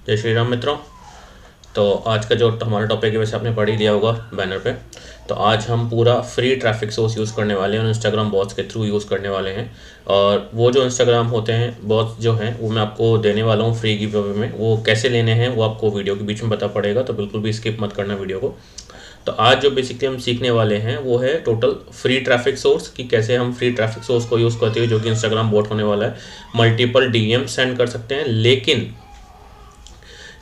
जय श्री राम मित्रों। तो आज का जो हमारा टॉपिक है वैसे आपने पढ़ ही लिया होगा बैनर पे। तो आज हम पूरा फ्री ट्रैफिक सोर्स यूज़ करने वाले हैं और इंस्टाग्राम बॉट्स के थ्रू यूज़ करने वाले हैं। और वो जो इंस्टाग्राम होते हैं बॉट्स जो हैं वो मैं आपको देने वाला हूँ फ्री गिव अवे में। वो कैसे लेने हैं वो आपको वीडियो के बीच में बता पड़ेगा, तो बिल्कुल भी स्किप मत करना वीडियो को। तो आज जो बेसिकली हम सीखने वाले हैं वो है टोटल फ्री ट्रैफिक सोर्स, कि कैसे हम फ्री ट्रैफिक सोर्स को यूज़ करते हुए जो कि इंस्टाग्राम बॉट होने वाला है मल्टीपल डीएम सेंड कर सकते हैं। लेकिन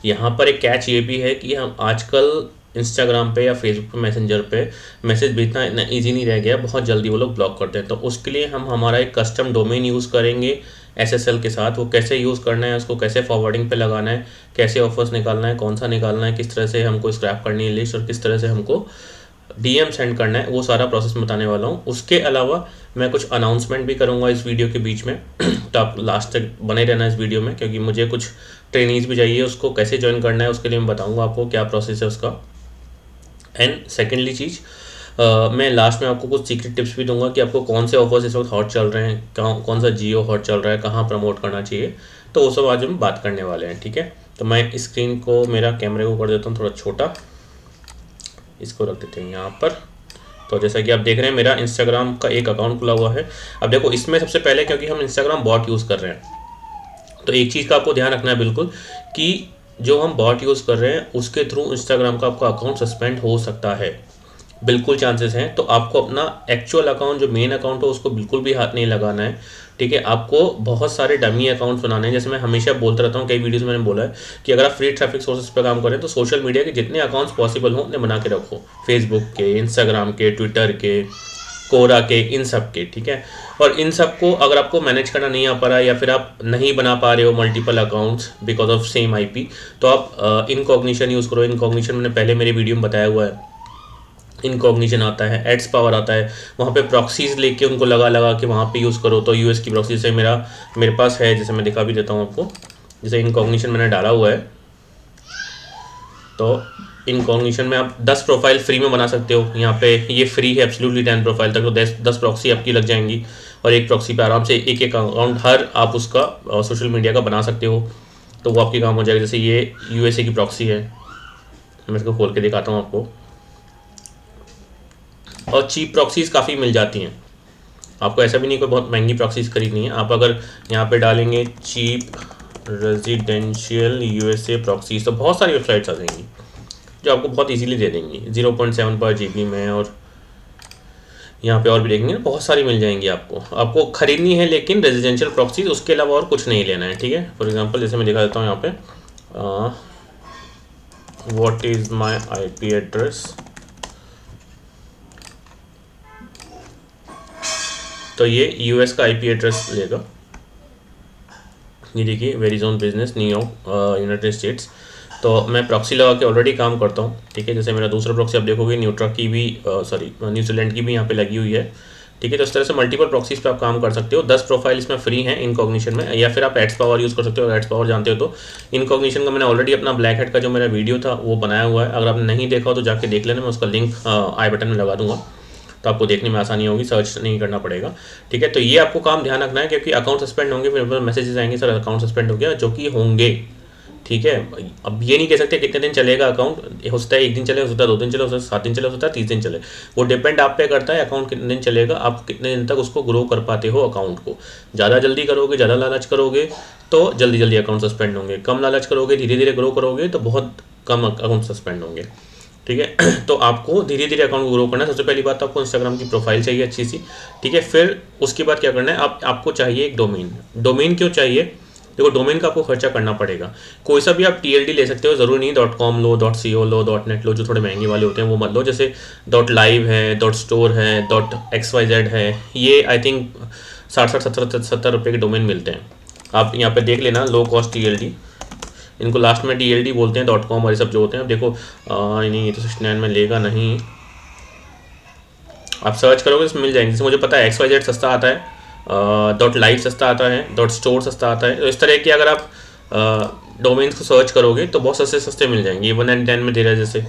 यहाँ पर एक कैच ये भी है कि हम आजकल इंस्टाग्राम पे या फेसबुक पे मैसेंजर पे मैसेज भेजना इतना ईजी नहीं रह गया, बहुत जल्दी वो लोग ब्लॉक करते हैं। तो उसके लिए हम हमारा एक कस्टम डोमेन यूज़ करेंगे SSL के साथ। वो कैसे यूज़ करना है, उसको कैसे फॉरवर्डिंग पे लगाना है, कैसे ऑफर्स निकालना है, कौन सा निकालना है, किस तरह से हमको स्क्रैप करनी है लिस्ट और किस तरह से हमको DM सेंड करना है, वो सारा प्रोसेस बताने वाला हूँ। उसके अलावा मैं कुछ अनाउंसमेंट भी करूँगा इस वीडियो के बीच में तो आप लास्ट तक बने रहना इस वीडियो में, क्योंकि मुझे कुछ ट्रेनिंग्स भी चाहिए। उसको कैसे ज्वाइन करना है उसके लिए मैं बताऊँगा आपको क्या प्रोसेस है उसका। एंड सेकेंडली चीज़, मैं लास्ट में आपको कुछ सीक्रेट टिप्स भी दूंगा कि आपको कौन से ऑफर्स इस वक्त हॉट चल रहे हैं, कौन सा जियो हॉट चल रहा है, कहाँ प्रमोट करना चाहिए। तो वो सब आज हम बात करने वाले हैं, ठीक है। तो मैं स्क्रीन को, मेरा कैमरे को कर देता हूँ थोड़ा छोटा, इसको रख देते हैं यहाँ पर। तो जैसा कि आप देख रहे हैं मेरा इंस्टाग्राम का एक अकाउंट खुला हुआ है। अब देखो इसमें सबसे पहले, क्योंकि हम इंस्टाग्राम बॉट यूज़ कर रहे हैं, तो एक चीज़ का आपको ध्यान रखना है बिल्कुल, कि जो हम बॉट यूज़ कर रहे हैं उसके थ्रू इंस्टाग्राम का आपका अकाउंट सस्पेंड हो सकता है, बिल्कुल चांसेस हैं। तो आपको अपना एक्चुअल अकाउंट जो मेन अकाउंट हो उसको बिल्कुल भी हाथ नहीं लगाना है, ठीक है। आपको बहुत सारे डमी अकाउंट्स बनाने हैं। जैसे मैं हमेशा बोलता रहता हूँ, कई वीडियोस में मैंने बोला है कि अगर आप फ्री ट्रैफिक सोर्सेज पर काम करें तो सोशल मीडिया के जितने अकाउंट्स पॉसिबल हों उन्हें बना के रखो, फेसबुक के, इंस्टाग्राम के, ट्विटर के, कोरा के, इन सब के, ठीक है। और इन सब को अगर आपको मैनेज करना नहीं आ पा रहा है या फिर आप नहीं बना पा रहे हो multiple accounts because of same IP, तो आप इनकॉग्निशन यूज़ करो। इनकॉग्निशन मैंने पहले मेरे वीडियो में बताया हुआ है। इनकॉग्निशन आता है, एड्स पावर आता है, वहाँ पे प्रॉक्सीज लेके उनको लगा लगा के वहाँ पे यूज़ करो। तो US की प्रॉक्सी से मेरे पास है, जैसे मैं दिखा भी देता हूँ आपको। जैसे इनकॉग्निशन मैंने डाला हुआ है, तो इनकॉग्निशन में आप 10 प्रोफाइल फ्री में बना सकते हो। यहाँ पे ये फ्री है एब्सोल्युटली 10 प्रोफाइल तक, तो 10 प्रॉक्सी आपकी लग जाएंगी और एक प्रॉक्सी पे आराम से एक एक अकाउंट हर आप उसका सोशल मीडिया का बना सकते हो। तो वो आपकी काम हो जाएगा। जैसे ये USA की प्रॉक्सी है, मैं इसको खोल के दिखाता हूँ आपको। और चीप प्रॉक्सीज काफ़ी मिल जाती हैं आपको, ऐसा भी नहीं कोई बहुत महंगी प्रॉक्सीज खरीदनी है। आप अगर यहाँ पे डालेंगे चीप रेजिडेंशियल USA प्रॉक्सीज तो बहुत सारी वेबसाइट्स आ जाएंगी जो आपको बहुत इजीली दे देंगी 0.7 पर GB में। और यहाँ पे और भी देखेंगे बहुत सारी मिल जाएंगी आपको खरीदनी है, लेकिन रेजिडेंशियल प्रॉक्सीज, उसके अलावा और कुछ नहीं लेना है, ठीक है। फॉर एग्जांपल जैसे मैं दिखा देता हूँ यहाँ पे, what is my IP address. तो ये US का IP एड्रेस लेगा। ये देखिए, Verizon business, New York, United states. तो मैं प्रॉक्सी लगा के ऑलरेडी काम करता हूँ, ठीक है। जैसे मेरा दूसरा प्रॉक्सी आप देखोगे न्यूट्रा की भी, न्यूजीलैंड की भी यहाँ पे लगी हुई है, ठीक है। तो इस तरह से मल्टीपल प्रॉक्सीज पे आप काम कर सकते हो। 10 प्रोफाइल इसमें फ्री हैं इनकॉग्निशन में, या फिर आप एड्स पावर यूज़ कर सकते हो। एड्स पावर जानते हो तो इनकॉग्निशन का मैंने ऑलरेडी अपना ब्लैक हेड का जो मेरा वीडियो था वो बनाया हुआ है। अगर आपने नहीं देखा हो तो जाके देख लेना, मैं उसका लिंक आई बटन में लगा दूंगा, तो आपको देखने में आसानी होगी, सर्च नहीं करना पड़ेगा, ठीक है। तो ये आपको काम ध्यान रखना है, क्योंकि अकाउंट सस्पेंड होंगे, फिर मैसेजेस आएंगे सर अकाउंट सस्पेंड हो गया, जो कि होंगे, ठीक है। अब ये नहीं कह सकते कितने दिन चलेगा अकाउंट। हो सकता है 1 दिन चले, हो सकता है 2 दिन चले, हो सकता है 7 दिन चले, हो सकता है 30 दिन चले। वो डिपेंड आप पे करता है अकाउंट कितने दिन चलेगा, आप कितने दिन तक उसको ग्रो कर पाते हो अकाउंट को। ज़्यादा जल्दी करोगे, ज़्यादा लालच करोगे तो जल्दी जल्दी अकाउंट सस्पेंड होंगे। कम लालच करोगे, धीरे धीरे ग्रो करोगे तो बहुत कम अकाउंट सस्पेंड होंगे, ठीक है। तो आपको धीरे धीरे अकाउंट को ग्रो करना है। सबसे पहली बात तो आपको इंस्टाग्राम की प्रोफाइल चाहिए अच्छी सी, ठीक है। फिर उसके बाद क्या करना है, आपको चाहिए एक डोमेन। डोमेन क्यों चाहिए? देखो, डोमेन का आपको खर्चा करना पड़ेगा। कोई सा भी आप TLD ले सकते हो, ज़रूरी नहीं .com लो, .co लो, .net लो, जो थोड़े महंगे वाले होते हैं वो मत लो। जैसे .live है, .store है, .xyz है, ये आई थिंक 60-70 रुपये के डोमेन मिलते हैं। आप यहाँ पे देख लेना, लो कॉस्ट TLD, इनको लास्ट में TLD बोलते हैं, .com और ये सब जो होते हैं। अब देखो नहीं, ये तो 69 में लेगा नहीं, आप सर्च करोगे तो मिल जाएंगे। जैसे मुझे पता है XYZ सस्ता आता है, .live सस्ता आता है, .store सस्ता आता है। तो इस तरह की अगर आप डोमेन्स को सर्च करोगे तो बहुत सस्ते सस्ते मिल जाएंगे। 1 and 10 में धीरे जैसे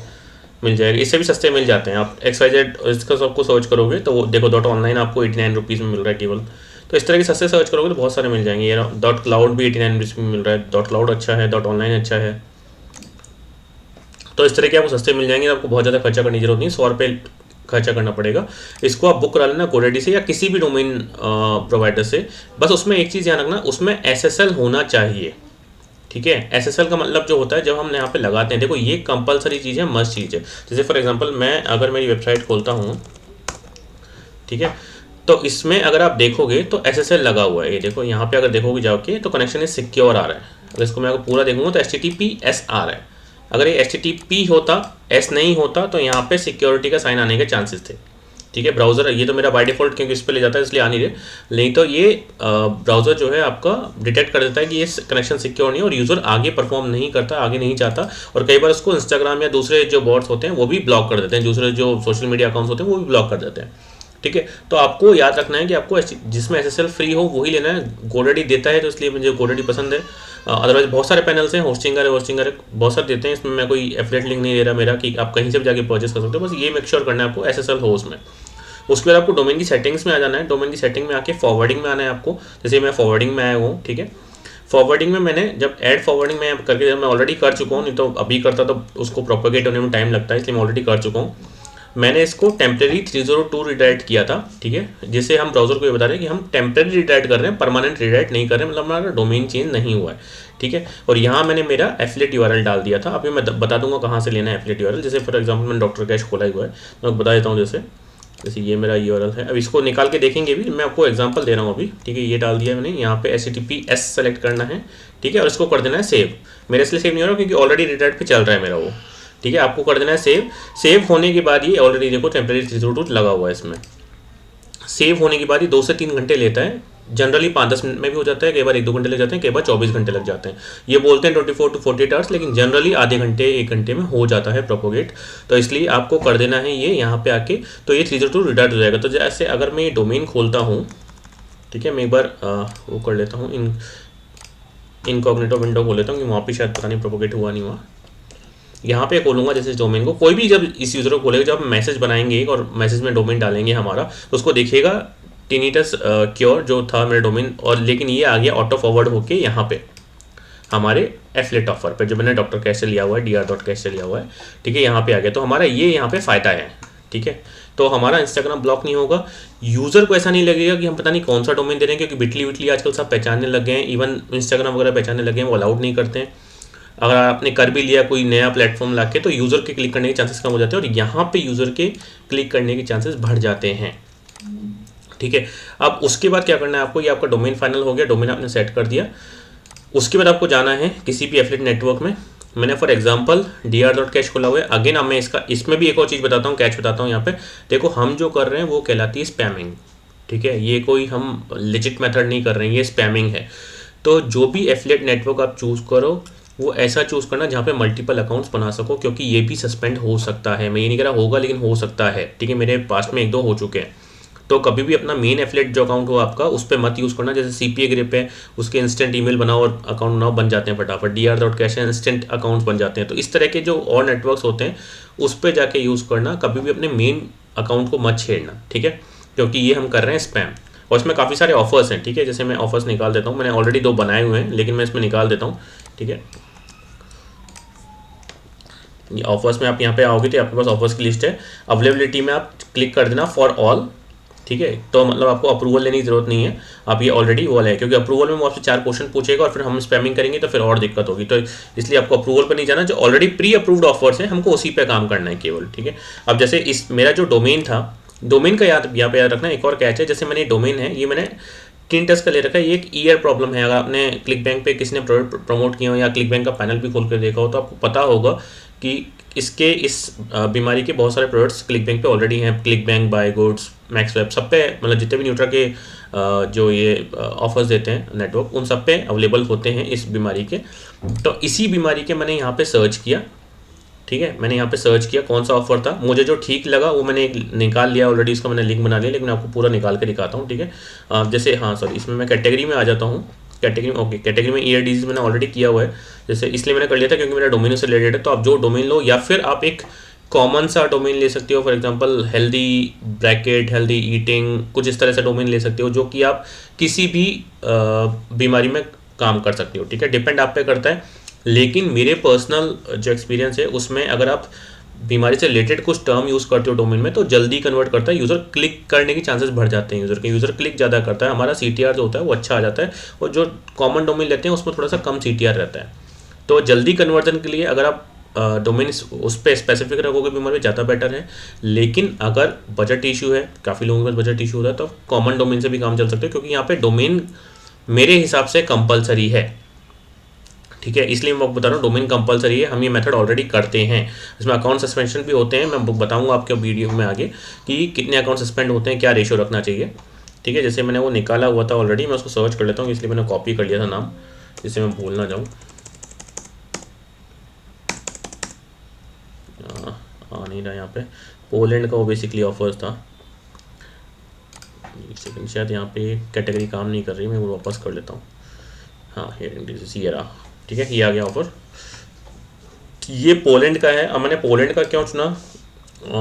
मिल जाएगा, इससे भी सस्ते मिल जाते हैं। आप XYZ इसका सबको सर्च करोगे तो वो देखो .online आपको 89 रुपीज़ में मिल रहा है केवल, तो इस तरह की सस्ते सर्च करोगे तो बहुत सारे मिल जाएंगे। ये डॉट क्लाउड भी 89 रुपीज़ में मिल रहा है, डॉट क्लाउड अच्छा है, डॉट ऑनलाइन अच्छा है। तो इस तरह के आपको सस्ते मिल जाएंगे, आपको बहुत ज़्यादा खर्चा करने की जरूरत नहीं, 100 रुपये खर्चा करना पड़ेगा। इसको आप बुक करा लेना GoDaddy से या किसी भी डोमेन प्रोवाइडर से। बस उसमें एक चीज़ ध्यान रखना, उसमें SSL होना चाहिए, ठीक है। SSL का मतलब जो होता है जब हम यहाँ पे लगाते हैं, देखो ये कंपलसरी चीज़ है, मस्ट चीज़ है। जैसे फॉर एग्जांपल मैं अगर मेरी वेबसाइट खोलता हूँ, ठीक है, तो इसमें अगर आप देखोगे तो SSL लगा हुआ है। ये देखो यहाँ पे अगर देखोगे जाके तो कनेक्शन इज सिक्योर आ रहा है। अगर इसको मैं अगर पूरा देखूंगा तो HTTPS आ रहा है। अगर ये HTTP होता, S नहीं होता, तो यहाँ पे सिक्योरिटी का साइन आने के चांसेस थे, ठीक है। ब्राउज़र ये तो मेरा बाय डिफ़ॉल्ट क्योंकि इस पर ले जाता है इसलिए आ नहीं रहे, नहीं तो ये ब्राउज़र जो है आपका डिटेक्ट कर देता है कि ये कनेक्शन सिक्योर नहीं है और यूज़र आगे परफॉर्म नहीं करता, आगे नहीं चाहता। और कई बार उसको इंस्टाग्राम या दूसरे जो बॉट्स होते हैं वो भी ब्लॉक कर देते हैं, दूसरे जो सोशल मीडिया अकाउंट्स होते हैं वो भी ब्लॉक कर देते हैं, ठीक है। तो आपको याद रखना है कि आपको जिसमें SSL फ्री हो वही लेना है। GoDaddy देता है तो इसलिए मुझे GoDaddy पसंद है। अदरवाइज बहुत सारे पैनल्स हैं, होस्टिंगर है, बहुत सारे देते हैं। इसमें मैं कोई एफिलिएट लिंक नहीं दे रहा मेरा कि आप कहीं से भी जाके परचेस कर सकते हो। बस ये मेक श्योर करना है आपको SSL हो उसमें। उसके बाद आपको डोमेन की सेटिंग्स में आ जाना है। डोमेन की सेटिंग में आके फॉरवर्डिंग में आना है आपको। जैसे मैं फॉरवर्डिंग में आया हूँ, ठीक है। फॉरवर्डिंग में मैंने जब ऐड फॉरवर्डिंग में करके जब मैं ऑलरेडी कर चुका हूँ, नहीं तो अभी करता तो उसको प्रोपोगेट होने में टाइम लगता है, इसलिए मैं ऑलरेडी कर चुका हूँ। मैंने इसको टेम्प्रेरी 302 रिडायरेक्ट किया था, ठीक है। जिसे हम ब्राउजर को ये बता रहे हैं कि हम टेम्प्रेरी रिडायरेक्ट कर रहे हैं, परमानेंट रिडायरेक्ट नहीं कर रहे हैं, मतलब हमारा डोमेन चेंज नहीं हुआ है, ठीक है। और यहाँ मैंने मेरा एफिलिएट URL डाल दिया था। अभी मैं बता दूंगा कहाँ से लेना है एफिलिएट URL। जैसे फॉर एग्जाम्पल मैंने डॉक्टर कैश खोला हुआ है, मैं बता देता हूँ। जैसे ये मेरा URL है। अब इसको निकाल के देखेंगे भी, मैं आपको एग्जांपल दे रहा हूँ अभी, ठीक है। ये डाल दिया मैंने, यहाँ पे HTTPS सेलेक्ट करना है, ठीक है। और इसको कर देना है सेव। मेरे इसलिए सेव नहीं हो रहा क्योंकि ऑलरेडी रिडायरेक्ट पे चल रहा है मेरा वो, ठीक है। आपको कर देना है सेव। सेव होने के बाद ये ऑलरेडी देखो टेम्प्रेरी 302 लगा हुआ है इसमें। सेव होने के बाद ये 2 से 3 घंटे लेता है। जनरली 5-10 मिनट में भी हो जाता है, कई बार 1-2 घंटे लग जाते हैं, कई बार 24 घंटे लग जाते हैं। ये बोलते हैं 24 to 48 आवर्स, लेकिन जनरली आधे घंटे 1 घंटे में हो जाता है प्रोपोगेट। तो इसलिए आपको कर देना है ये यहाँ पे आके, तो ये 302 रिडायरेक्ट हो जाएगा। तो जैसे अगर मैं ये डोमेन खोलता हूँ, ठीक है, मैं एक बार वो कर लेता हूँ, इनकॉग्निटो विंडो खोल लेता हूँ कि वहाँ पर शायद पता नहीं प्रोपोगेट हुआ नहीं हुआ। यहाँ पे खोलूंगा जैसे डोमेन को, कोई भी जब इस यूज़र को खोलेगा, जब मैसेज बनाएंगे और मैसेज में डोमेन डालेंगे हमारा, तो उसको देखिएगा टिनिटस क्योर जो था मेरा डोमेन, और लेकिन ये आ गया ऑटो फॉरवर्ड होके यहाँ पे हमारे एफिलिएट ऑफर पे जो मैंने डॉक्टर कैश से लिया हुआ है, dr.cash से लिया हुआ है, ठीक है। यहाँ पे आ गया, तो हमारा ये यहाँ पे फ़ायदा है, ठीक है। तो हमारा इंस्टाग्राम ब्लॉक नहीं होगा। यूज़र को ऐसा नहीं लगेगा कि हम पता नहीं कौन सा डोमेन दे रहे हैं, क्योंकि बिटली आजकल सब पहचानने लग गए हैं, इवन इंस्टाग्राम वगैरह पहचानने लगे हैं, वो अलाउड नहीं करते हैं। अगर आपने कर भी लिया कोई नया प्लेटफॉर्म ला के, तो यूज़र के क्लिक करने के चांसेस कम हो जाते हैं और यहाँ पे यूज़र के क्लिक करने के चांसेस बढ़ जाते हैं, ठीक है। अब उसके बाद क्या करना है आपको, ये आपका डोमेन फाइनल हो गया, डोमेन आपने सेट कर दिया। उसके बाद आपको जाना है किसी भी एफिलिएट नेटवर्क में। मैंने फॉर एग्जांपल dr.cash खोला हुआ है। अगेन अब मैं इसमें भी एक और चीज़ बताता हूँ, कैच बताता हूँ। यहाँ पे देखो हम जो कर रहे हैं वो कहलाती है स्पैमिंग, ठीक है। ये कोई हम लेजिट मेथड नहीं कर रहे हैं, ये स्पैमिंग है। तो जो भी एफिलिएट नेटवर्क आप चूज़ करो वो ऐसा चूज़ करना जहाँ पे मल्टीपल अकाउंट्स बना सको, क्योंकि ये भी सस्पेंड हो सकता है। मैं ये नहीं कह रहा होगा, लेकिन हो सकता है, ठीक है। मेरे पास में 1-2 हो चुके हैं। तो कभी भी अपना मेन एफिलिएट जो अकाउंट हो आपका उस पर मत यूज़ करना। जैसे CPA ग्रिप है, उसके इंस्टेंट ईमेल बनाओ और अकाउंट बनाओ, बन जाते हैं फटाफट। dr.cash है, इंस्टेंट अकाउंट्स बन जाते हैं। तो इस तरह के जो और नेटवर्क्स होते हैं उस पर जाके यूज़ करना, कभी भी अपने मेन अकाउंट को मत छेड़ना, ठीक है, क्योंकि ये हम कर रहे हैं स्पैम। और इसमें काफ़ी सारे ऑफर्स हैं, ठीक है। जैसे मैं ऑफर्स निकाल देता हूँ, मैंने ऑलरेडी 2 बनाए हुए हैं, लेकिन मैं इसमें निकाल देता हूँ, ठीक है। ऑफर्स में आप यहाँ पे आओगे तो आपके पास ऑफर्स की लिस्ट है। अवेलेबिलिटी में आप क्लिक कर देना फॉर ऑल, ठीक है। तो मतलब आपको अप्रूवल लेने की जरूरत नहीं है, आप ये ऑलरेडी वो है, क्योंकि अप्रूवल में वो आपसे 4 क्वेश्चन पूछेगा और फिर हम स्पैमिंग करेंगे तो फिर और दिक्कत होगी। तो इसलिए आपको अप्रूवल पर नहीं जाना, जो ऑलरेडी प्री अप्रूव्ड ऑफर्स हैं हमको उसी पे काम करना है केवल, ठीक है। अब जैसे इस मेरा जो डोमेन था, डोमेन का यहाँ पे याद रखना एक और कैच है। जैसे मैंने डोमेन है, ये मैंने टिनिटस का ले रखा है। ये एक ईयर प्रॉब्लम है। अगर आपने क्लिक बैंक पे किसी ने प्रोडक्ट प्रमोट किया हो या क्लिक बैंक का पैनल भी खोल कर देखा हो तो आपको पता होगा कि इसके इस बीमारी के बहुत सारे प्रोडक्ट्स क्लिक बैंक पे ऑलरेडी हैं। ClickBank, BuyGoods, MaxWeb, सब पे, मतलब जितने भी न्यूट्रा के जो ये ऑफर्स देते हैं नेटवर्क, उन सब पे अवेलेबल होते हैं इस बीमारी के। तो इसी बीमारी के मैंने यहाँ पे सर्च किया, ठीक है। मैंने यहाँ पे सर्च किया कौन सा ऑफर था, मुझे जो ठीक लगा वो मैंने निकाल लिया ऑलरेडी, इसका मैंने लिंक बना लिया, लेकिन मैं आपको पूरा निकाल के दिखाता हूँ, ठीक है। जैसे हाँ सॉरी, इसमें मैं कैटेगरी में आ जाता हूँ। कैटेगरी में ओके, कैटेगरी में ईयर डिजीज मैंने ऑलरेडी किया हुआ है, जैसे इसलिए मैंने कर लिया था क्योंकि मेरा डोमेन से रिलेटेड है। तो आप जो डोमेन लो, या फिर आप एक कॉमन सा डोमेन ले सकते हो, for example healthy bracket, healthy eating, कुछ इस तरह से डोमेन ले सकते हो जो कि आप किसी भी बीमारी में काम कर सकते हो, ठीक है, डिपेंड आप पे करता है। लेकिन मेरे पर्सनल जो एक्सपीरियंस है उसमें अगर आप बीमारी से रिलेटेड कुछ टर्म यूज़ करते हो डोमेन में तो जल्दी कन्वर्ट करता है, यूज़र क्लिक करने के चांसेस बढ़ जाते हैं, यूज़र क्लिक ज़्यादा करता है, हमारा CTR जो होता है वो अच्छा आ जाता है, और जो कॉमन डोमेन लेते हैं उसमें थोड़ा सा कम CTR रहता है। तो जल्दी कन्वर्जन के लिए अगर आप डोमेन उस पर स्पेसिफिक रखोगे बीमारी में ज़्यादा बेटर है। लेकिन अगर बजट इशू है, काफ़ी लोगों के पास बजट इशू होता है, तो कॉमन डोमेन से भी काम चल सकते हो, क्योंकि यहाँ पे डोमेन मेरे हिसाब से कंपलसरी है, ठीक है, इसलिए मैं बता रहा हूँ डोमेन कंपलसरी है, हम ये मेथड ऑलरेडी करते हैं। इसमें अकाउंट सस्पेंशन भी होते हैं, मैं बताऊँगा आपके वीडियो में आगे कि कितने अकाउंट सस्पेंड होते हैं, क्या रेशियो रखना चाहिए, ठीक है। जैसे मैंने वो निकाला हुआ था ऑलरेडी, मैं उसको सर्च कर लेता हूँ, इसलिए मैंने कॉपी कर लिया था नाम, जिससे मैं भूल ना जाऊँ। आ नहीं रहा यहाँ पे, पोलैंड का वो बेसिकली ऑफर्स था। एक सेकंड, शायद यहाँ पे कैटेगरी काम नहीं कर रही, मैं वो वापस कर लेता हूँ। हाँ, ये रहा, ठीक है, ये आ गया ऑफर, ये पोलैंड का है। अब मैंने पोलैंड का क्यों चुना,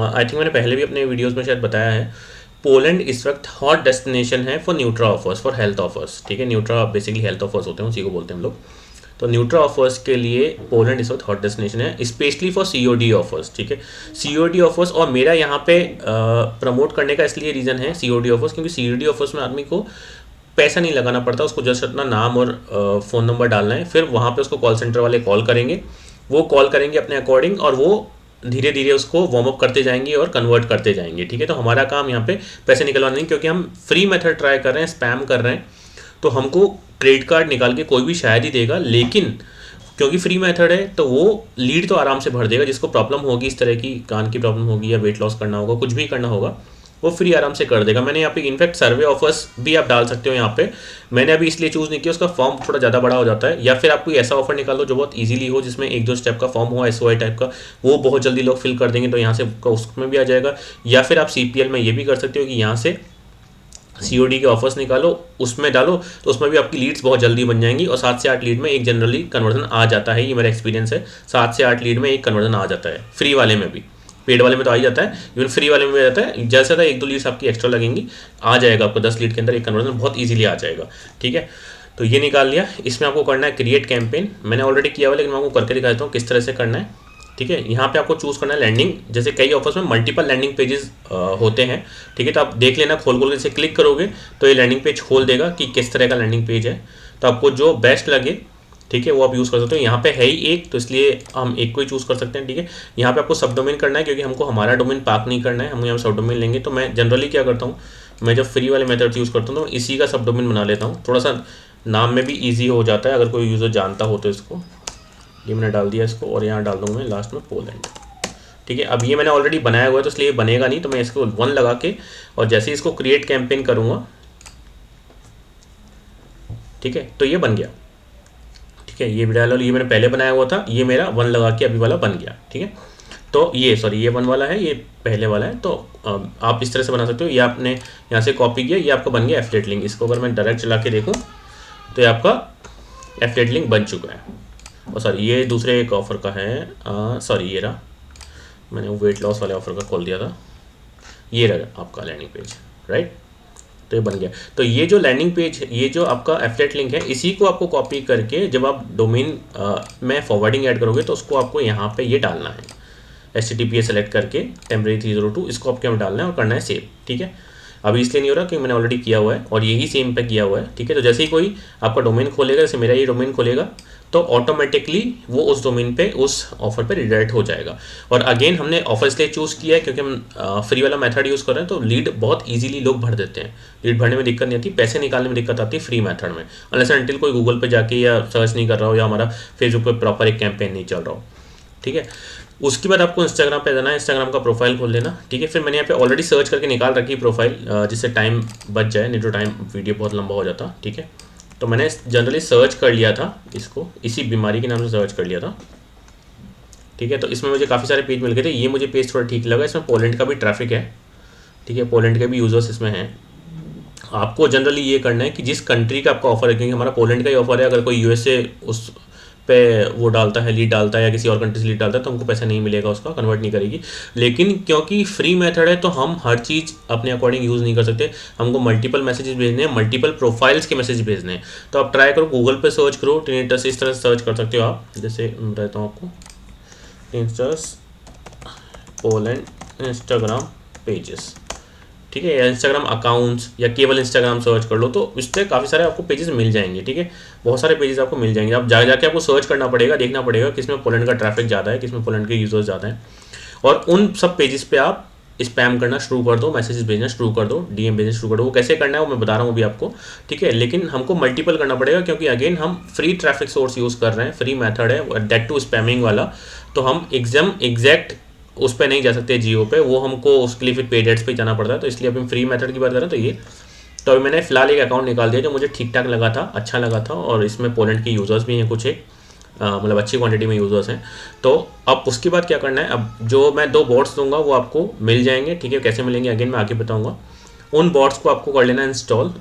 आई थिंक मैंने पहले भी अपने वीडियोस में शायद बताया है, पोलैंड इस वक्त हॉट डेस्टिनेशन है for Nutra offers, for health offers, ठीक है, न्यूट्रा बेसिकली हेल्थ ऑफर्स होते हैं, उसी को बोलते हैं हम लोग। तो न्यूट्रा ऑफर्स के लिए पोलैंड इस वक्त हॉट डेस्टिनेशन है, स्पेशली फॉर COD ऑफर्स, ठीक है, COD ऑफर्स। और मेरा यहाँ पे प्रमोट करने का इसलिए रीज़न है COD ऑफर्स, क्योंकि COD ऑफर्स में आदमी को पैसा नहीं लगाना पड़ता, उसको जस्ट अपना नाम और फ़ोन नंबर डालना है, फिर वहाँ पे उसको कॉल सेंटर वाले कॉल करेंगे, वो कॉल करेंगे अपने अकॉर्डिंग, और वो धीरे धीरे उसको वार्म अप करते जाएंगे और कन्वर्ट करते जाएंगे, ठीक है। तो हमारा काम यहाँ पे पैसे निकलवाना नहीं, क्योंकि हम फ्री मेथड ट्राई कर रहे हैं, स्पैम कर रहे हैं, तो हमको क्रेडिट कार्ड निकाल के कोई भी शायद ही देगा, लेकिन क्योंकि फ्री मेथड है तो वो लीड तो आराम से भर देगा, जिसको प्रॉब्लम होगी इस तरह की, कान की प्रॉब्लम होगी या वेट लॉस करना होगा, कुछ भी करना होगा, वो फ्री आराम से कर देगा। मैंने यहाँ पे इनफैक्ट सर्वे ऑफर्स भी आप डाल सकते हो यहाँ पे, मैंने अभी इसलिए चूज़ नहीं किया, उसका फॉर्म थोड़ा ज़्यादा बड़ा हो जाता है, या फिर आप कोई ऐसा ऑफर निकाल लो जो बहुत इजीली हो, जिसमें 1-2 स्टेप का फॉर्म हो, SOI टाइप का, वो बहुत जल्दी लोग फिल कर देंगे, तो यहाँ से उसमें भी आ जाएगा। या फिर आप CPL में ये भी कर सकते हो कि यहाँ से COD के ऑफर्स निकालो, उसमें डालो, तो उसमें भी आपकी लीड्स बहुत जल्दी बन जाएंगी, और 7 से 8 लीड में एक जनरली कन्वर्जन आ जाता है, ये मेरा एक्सपीरियंस है, 7 से 8 लीड में एक कन्वर्जन आ जाता है, फ्री वाले में भी, पेड वाले में तो आ ही जाता है, इवन फ्री वाले में भी आ जाता है, जैसे ज़्यादा 1-2 लीड्स आपकी एक्स्ट्रा लगेंगी, आ जाएगा आपको 10 लीड के अंदर एक कन्वर्जन बहुत ईजिली आ जाएगा, ठीक है। तो ये निकाल लिया। इसमें आपको करना है क्रिएट कैंपेन, मैंने ऑलरेडी किया हुआ, लेकिन मैं आपको करके दिखाता हूँ किस तरह से करना है, ठीक है। यहाँ पे आपको चूज़ करना है लैंडिंग, जैसे कई ऑफर्स में मल्टीपल लैंडिंग पेजेस होते हैं, ठीक है, तो आप देख लेना, खोल के जैसे क्लिक करोगे तो ये लैंडिंग पेज खोल देगा कि किस तरह का लैंडिंग पेज है, तो आपको जो बेस्ट लगे, ठीक है, वो आप यूज़ कर सकते हो। यहाँ पे है ही एक, तो इसलिए हम एक को ही चूज़ कर सकते हैं, ठीक है। यहाँ पे आपको सब डोमेन करना है, क्योंकि हमको हमारा डोमेन पार्क नहीं करना है, हम यहाँ सब डोमेन लेंगे। तो मैं जनरली क्या करता हूँ, मैं जब फ्री वाले मेथड यूज़ करता हूँ तो इसी का सब डोमेन बना लेता हूँ, थोड़ा सा नाम में भी ईजी हो जाता है, अगर कोई यूज़र जानता हो तो। इसको ये मैंने डाल दिया इसको, और यहाँ डाल दूँगा मैं लास्ट में पोलैंड, ठीक है। अब ये मैंने ऑलरेडी बनाया हुआ है, तो इसलिए बनेगा नहीं, तो मैं इसको 1 लगा के, और जैसे ही इसको क्रिएट कैंपेन करूँगा, ठीक है, तो ये बन गया, ठीक है। ये भी डालो, ये मैंने पहले बनाया हुआ था, ये मेरा 1 लगा के अभी वाला बन गया, ठीक है। तो ये सॉरी, ये 1 वाला है, ये पहले वाला है। तो आप इस तरह से बना सकते हो, ये आपने यहाँ से कॉपी किया, ये आपका बन गया एफिलिएट लिंक। इसको अगर मैं डायरेक्ट चला के देखूँ तो ये आपका एफिलिएट लिंक बन चुका है। और सॉरी, ये दूसरे एक ऑफ़र का है, सॉरी ये रहा, मैंने वो वेट लॉस वाले ऑफ़र का खोल दिया था, ये रहा आपका लैंडिंग पेज, राइट। तो ये बन गया। तो ये जो लैंडिंग पेज, ये जो आपका एफिलिएट लिंक है, इसी को आपको कॉपी करके जब आप डोमेन में फॉरवर्डिंग ऐड करोगे तो उसको आपको यहाँ पे ये डालना है, HTTPS सेलेक्ट करके टेम्परेरी 302, इसको आपके यहाँ डालना है और करना है सेव, ठीक है। अभी इसलिए नहीं हो रहा कि मैंने ऑलरेडी किया हुआ है और यही सेम पे किया हुआ है, ठीक है। तो जैसे ही कोई आपका डोमेन खोलेगा, जैसे मेरा ये डोमेन खोलेगा, तो ऑटोमेटिकली वो उस डोमेन पे, उस ऑफर पे रिडायरेक्ट हो जाएगा। और अगेन हमने ऑफर इसलिए चूज़ किया है क्योंकि हम फ्री वाला मेथड यूज़ कर रहे हैं, तो लीड बहुत इजीली लोग भर देते हैं, लीड भरने में दिक्कत नहीं आती, पैसे निकालने में दिक्कत आती है फ्री मेथड में, अनलेस एंड अनटिल कोई गूगल पे जाके या सर्च नहीं कर रहा हो, या हमारा फेसबुक पे प्रॉपर एक कैंपेन नहीं चल रहा हो, ठीक है। उसके बाद आपको इंस्टाग्राम पे जाना है, इंस्टाग्राम का प्रोफाइल खोल लेना, ठीक है। फिर मैंने यहाँ पे ऑलरेडी सर्च करके निकाल रखी प्रोफाइल, जिससे टाइम बच जाए, नहीं तो टाइम वीडियो बहुत लंबा हो जाता, ठीक है। तो मैंने जनरली सर्च कर लिया था इसको, इसी बीमारी के नाम से सर्च कर लिया था, ठीक है। तो इसमें मुझे काफ़ी सारे पेज मिल गए थे, ये मुझे पेज थोड़ा ठीक लगा, इसमें पोलैंड का भी ट्रैफिक है, ठीक है, पोलैंड के भी यूज़र्स इसमें हैं। आपको जनरली ये करना है कि जिस कंट्री का आपका ऑफर है, क्योंकि हमारा पोलैंड का ही ऑफर है, अगर कोई USA उस पे वो डालता है, लीड डालता है या किसी और कंट्री से लीड डालता है तो हमको पैसा नहीं मिलेगा, उसका कन्वर्ट नहीं करेगी। लेकिन क्योंकि फ्री मेथड है तो हम हर चीज़ अपने अकॉर्डिंग यूज़ नहीं कर सकते, हमको मल्टीपल मैसेजेस भेजने हैं, मल्टीपल प्रोफाइल्स के मैसेज भेजने हैं। तो आप ट्राई करो, गूगल पे सर्च करो टिनेटस, इस तरह से सर्च कर सकते हो आप। जैसे बताता हूँ आपको, टिनेटस पोलैंड इंस्टाग्राम पेजेस, ठीक है, या इंस्टाग्राम अकाउंट्स, या केवल इंस्टाग्राम सर्च कर लो तो इस पर काफ़ी सारे आपको पेजेस मिल जाएंगे। ठीक है, बहुत सारे पेजेस आपको मिल जाएंगे। आप जाके आपको सर्च करना पड़ेगा, देखना पड़ेगा किसमें पोलैंड का ट्रैफिक ज़्यादा है, किसमें पोलैंड के यूजर्स ज़्यादा हैं, और उन सब पेजेस पे आप स्पैम करना शुरू कर दो, मैसेजेस भेजना शुरू कर दो, डीएम भेजना शुरू कर दो। वो कैसे करना है वो मैं बता रहा हूँ अभी आपको, ठीक है। लेकिन हमको मल्टीपल करना पड़ेगा क्योंकि अगेन हम फ्री ट्रैफिक सोर्स यूज़ कर रहे हैं, फ्री मेथड है, डेट टू स्पैमिंग वाला। तो हम एग्जैक्ट उस पर नहीं जा सकते जियो पे, वो हमको उसके लिए फिर पेड एड्स पे जाना पड़ता है। तो इसलिए अभी हम फ्री मेथड की बात कर रहे हैं। तो ये तो अभी मैंने फिलहाल एक अकाउंट निकाल दिया जो मुझे ठीक ठाक लगा था, अच्छा लगा था, और इसमें पोलैंड के यूज़र्स भी हैं कुछ, एक मतलब अच्छी क्वांटिटी में यूज़र्स हैं। तो अब उसके बाद क्या करना है, अब जो मैं 2 बॉट्स दूंगा वो आपको मिल जाएंगे, ठीक है। कैसे मिलेंगे अगेन मैं आगे बताऊंगा। उन बॉट्स को आपको कर लेना इंस्टॉल,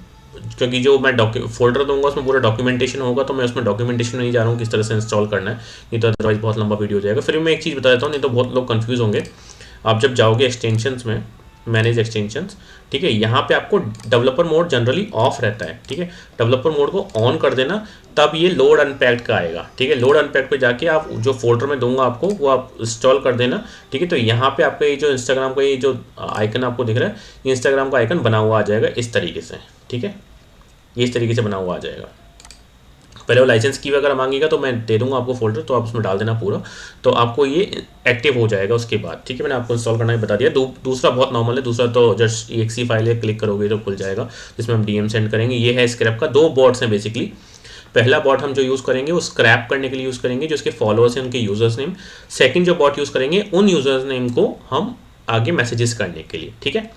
क्योंकि जो मैं फोल्डर दूंगा उसमें पूरा डॉक्यूमेंटेशन होगा, तो मैं उसमें डॉक्यूमेंटेशन नहीं जा रहा हूँ किस तरह से इंस्टॉल करना है, नहीं तो अदरवाइज बहुत लंबा वीडियो हो जाएगा। फिर मैं एक चीज़ बता देता हूँ, नहीं तो बहुत लोग कंफ्यूज होंगे। आप जब जाओगे एक्सटेंशंस में, मैनेज एक्सटेंशंस, ठीक है, यहाँ पे आपको डेवलपर मोड जनरली ऑफ रहता है, ठीक है। डेवलपर मोड को ऑन कर देना, तब ये लोड अनपैक्ड का आएगा, ठीक है। लोड अनपैक्ड पे जाके आप जो फोल्डर में दूंगा आपको वो आप इंस्टॉल कर देना, ठीक है। तो यहाँ पे आपका ये जो इंस्टाग्राम का ये जो आइकन आपको दिख रहा है, ये इंस्टाग्राम का आइकन बना हुआ आ जाएगा इस तरीके से, ठीक है। ये इस तरीके से बना हुआ आ जाएगा। पहले वो लाइसेंस की वगैरह मांगेगा तो मैं दे दूंगा आपको फोल्डर, तो आप उसमें डाल देना पूरा, तो आपको ये एक्टिव हो जाएगा उसके बाद, ठीक है। मैंने आपको इंस्टॉल करना ही बता दिया। दूसरा बहुत नॉर्मल है, दूसरा तो जस्ट एक्सी फाइल है, क्लिक करोगे तो खुल जाएगा, जिसमें हम डीएम सेंड करेंगे। ये है स्क्रैप का, 2 बॉट्स हैं बेसिकली। पहला बॉट हम जो यूज़ करेंगे वो स्क्रैप करने के लिए यूज़ करेंगे, जो उसके फॉलोअर्स हैं उनके यूजर्स नेम। सेकंड जो बॉट यूज़ करेंगे उन यूजर्स नेम को हम आगे मैसेजेस करने के लिए, ठीक है।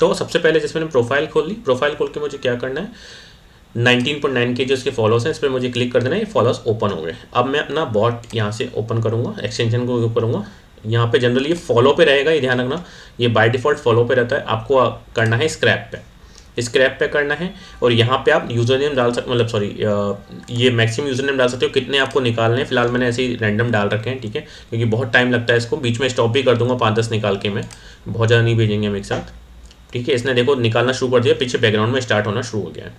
तो सबसे पहले जैसे मैंने प्रोफाइल खोल ली, प्रोफाइल खोल के मुझे क्या करना है, 19.9 के जो इसके फॉलोअर्स हैं इस पर मुझे क्लिक कर देना है, ये फॉलोअर्स ओपन हो गए। अब मैं अपना बॉट यहाँ से ओपन करूँगा, एक्सटेंशन को करूँगा। यहाँ पे जनरली ये फॉलो पे रहेगा, ये ध्यान रखना, ये बाय डिफ़ॉल्ट फॉलो पे रहता है। आपको करना है स्क्रैप पे, स्क्रैप पे करना है। और यहाँ पे आप यूज़र नेम डाल सकते, मतलब सॉरी, ये मैक्सिमम यूज़र नेम डाल सकते हो, कितने आपको निकालने हैं। फिलहाल मैंने ऐसे ही रैंडम डाल रखे हैं, ठीक है, क्योंकि बहुत टाइम लगता है इसको। बीच में स्टॉप भी कर दूंगा 5-10 निकाल के, मैं बहुत ज़्यादा नहीं भेजेंगे हम एक साथ, ठीक है। इसने देखो निकालना शुरू कर दिया, पीछे बैकग्राउंड में स्टार्ट होना शुरू हो गया है,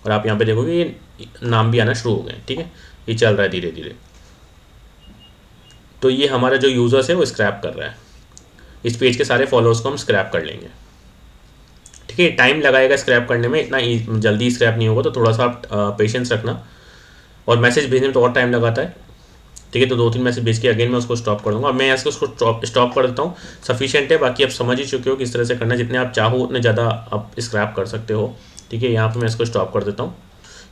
और आप यहाँ पे देखोगे ये नाम भी आना शुरू हो गए, ठीक है। ये चल रहा है धीरे धीरे। तो ये हमारा जो यूज़र्स है वो स्क्रैप कर रहा है, इस पेज के सारे फॉलोअर्स को हम स्क्रैप कर लेंगे, ठीक है। टाइम लगाएगा स्क्रैप करने में, इतना जल्दी स्क्रैप नहीं होगा, तो थोड़ा सा आप पेशेंस रखना। और मैसेज भेजने में तो और टाइम लगाता है, ठीक है। तो 2-3 मैसेज भेज के अगेन मैं उसको स्टॉप कर दूंगा। अब मैं यहाँ से उसको स्टॉप कर देता हूँ, सफिशिएंट है। बाकी आप समझ ही चुके हो किस तरह से करना है, जितने आप चाहो उतने ज़्यादा आप स्क्रैप कर सकते हो, ठीक है। यहाँ पे मैं इसको स्टॉप कर देता हूँ,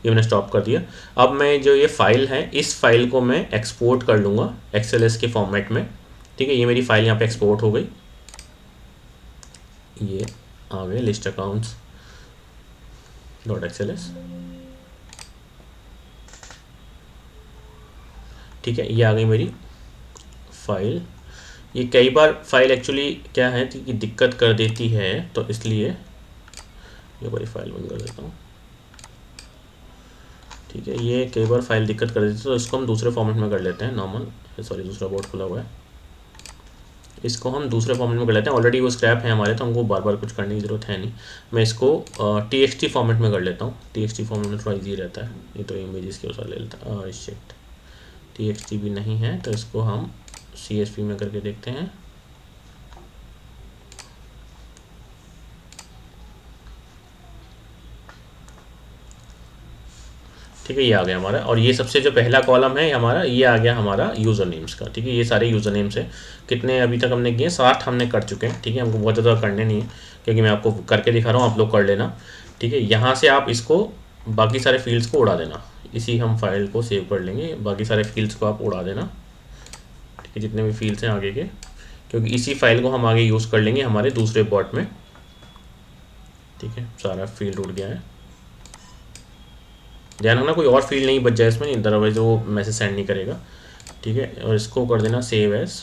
ये मैंने स्टॉप कर दिया। अब मैं जो ये फाइल है, इस फाइल को मैं एक्सपोर्ट कर लूँगा XLS के फॉर्मेट में, ठीक है। ये मेरी फाइल यहाँ पे एक्सपोर्ट हो गई, ये आ गए लिस्ट अकाउंट्स .xls, ठीक है। ये आ गई मेरी फाइल। ये कई बार फाइल एक्चुअली क्या है कि दिक्कत कर देती है, तो इसलिए ये बड़ी फाइल बंद कर देता हूँ, ठीक है। ये कई बार फाइल दिक्कत कर देती है, तो इसको हम दूसरे फॉर्मेट में कर लेते हैं, नॉर्मल, सॉरी दूसरा बोर्ड खुला हुआ है, इसको हम दूसरे फॉर्मेट में कर लेते हैं। ऑलरेडी वो स्क्रैप है हमारे, तो हमको बार बार कुछ करने की ज़रूरत है नहीं। मैं इसको TXT फॉर्मेट में कर लेता हूँ, TXT फॉर्मेट में थोड़ा ईजी रहता है, ये तो इमेजेस के साथ ले लेता है। शिट, TXT भी नहीं है, तो इसको हम CSV में करके देखते हैं। ठीक है, ये आ गया हमारा। और ये सबसे जो पहला कॉलम है हमारा, ये आ गया हमारा यूज़र नेम्स का, ठीक है। ये सारे यूज़र नेम्स हैं, कितने अभी तक हमने किए, 60 हमने कर चुके हैं, ठीक है। हमको बहुत ज़्यादा करने नहीं है, क्योंकि मैं आपको करके दिखा रहा हूँ, आप लोग कर लेना, ठीक है। यहाँ से आप इसको बाकी सारे फील्ड्स को उड़ा देना, इसी हम फाइल को सेव कर लेंगे, बाकी सारे फील्ड्स को आप उड़ा देना, ठीक है, जितने भी फील्ड्स हैं आगे के, क्योंकि इसी फाइल को हम आगे यूज़ कर लेंगे हमारे दूसरे बॉट में, ठीक है। सारा फील्ड उड़ गया है, ध्यान रखना कोई और फील्ड नहीं बच जाए इसमें, अदरवाइज वो मैसेज सेंड नहीं करेगा, ठीक है। और इसको कर देना सेव एज,